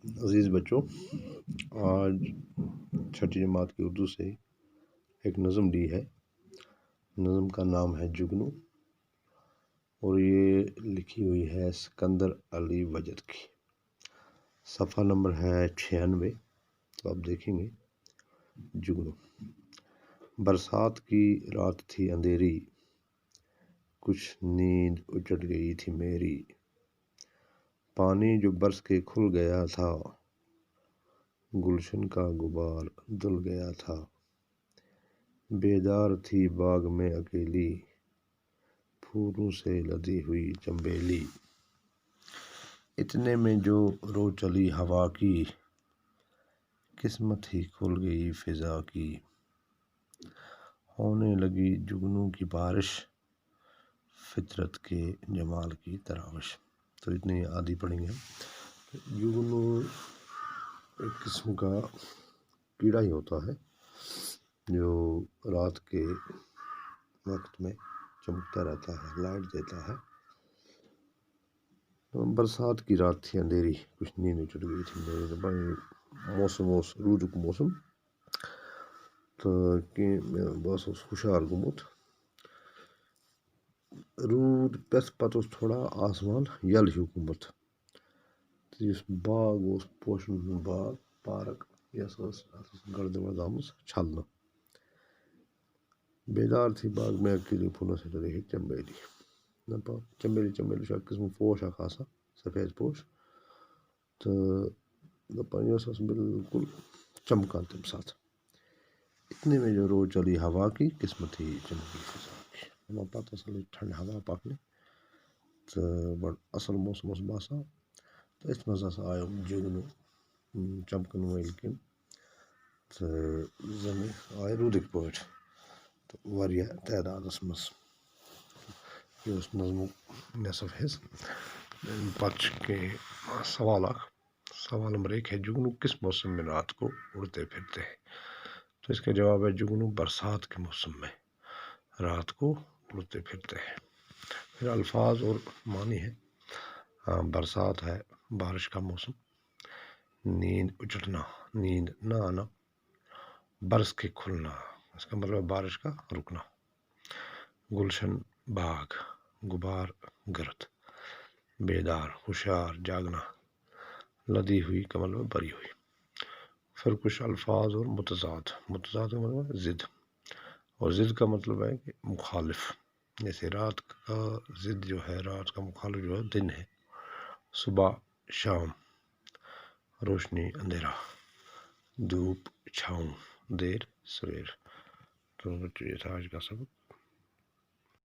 عزیز بچوں، آج چھٹی جماعت کی اردو سے ایک نظم لی ہے۔ نظم کا نام ہے جگنو، اور یہ لکھی ہوئی ہے سکندر علی وجد کی۔ صفحہ نمبر ہے 96، تو آپ دیکھیں گے۔ جگنو: برسات کی رات تھی اندھیری، کچھ نیند اچٹ گئی تھی میری۔ پانی جو برس کے کھل گیا تھا، گلشن کا غبار دھل گیا تھا۔ بیدار تھی باغ میں اکیلی، پھولوں سے لدی ہوئی چنبیلی۔ اتنے میں جو رو چلی ہوا کی، قسمت ہی کھل گئی فضا کی۔ ہونے لگی جگنو کی بارش، فطرت کے جمال کی تراوش۔ تو اتنی آدھی پڑھیں گے۔ جگنو ایک قسم کا کیڑا ہی ہوتا ہے جو رات کے وقت میں چمکتا رہتا ہے، لائٹ دیتا ہے۔ برسات کی رات تھی اندھیری، کچھ نیند اچٹ گئی تھی میری۔ موسم روزک موسم تو کہ بس خوشحال گومت رود پتہ تھوڑا آسمان یل ہیو گومت۔ تو اس باغ پوشن باغ پارک یس گرد ورد آمٕژ چھلنہٕ۔ بیدار تھی باغ میں اکیلی، پھولوں سے لدی ہوئی چنبیلی۔ چنبیلی چھُ اکھ قسمُک پوش اکھ آسان، سفید پوش، تو دپان یہِ ٲس بالکل چمکان تمہِ ساتہٕ۔ اتنے میں جو رو چلی ہوا کی، قسمت ہی چمکی فضا کی۔ پتہٕ ٲس ٹھنڈ ہوا پکنہِ، تو بڑٕ اصل موسم اوس باسان۔ تو أتھۍ منٛز ہسا آیو جگنو چمکن وٲلۍ کِنۍ، تو زن آیہِ روٗدٕکۍ پٲٹھۍ، تہٕ واریاہ تعدادس منٛز۔ یہ اوس نظمُک نصف حصہٕ۔ پتہٕ چھُ کینٛہہ سوال اکھ۔ سوال نمبر 1 ہے: جگنو کس موسم میں رات کو اڑتے پھرتے ہیں؟ تو اس کا جواب ہے جگنو برسات کے موسم میں رات کو اڑتے پھرتے ہیں۔ پھر الفاظ اور معنی ہے۔ برسات ہے بارش کا موسم۔ نیند اچٹنا، نیند نہ آنا۔ برس کے کھلنا، اس کا مطلب بارش کا رکنا۔ گلشن باغ، غبار گرد۔ بیدار ہوشیار جاگنا۔ لدی ہوئی کا مطلب بری ہوئی۔ پھر کچھ الفاظ اور متضاد۔ متضاد کا مطلب ضد، اور ضد کا مطلب ہے کہ مخالف۔ جیسے رات کا ضد جو ہے، رات کا مخالف جو ہے دن ہے۔ صبح شام، روشنی اندھیرا، دھوپ چھاؤں، دیر سویر۔ تو بچوں یہ تھا آج کا سبق۔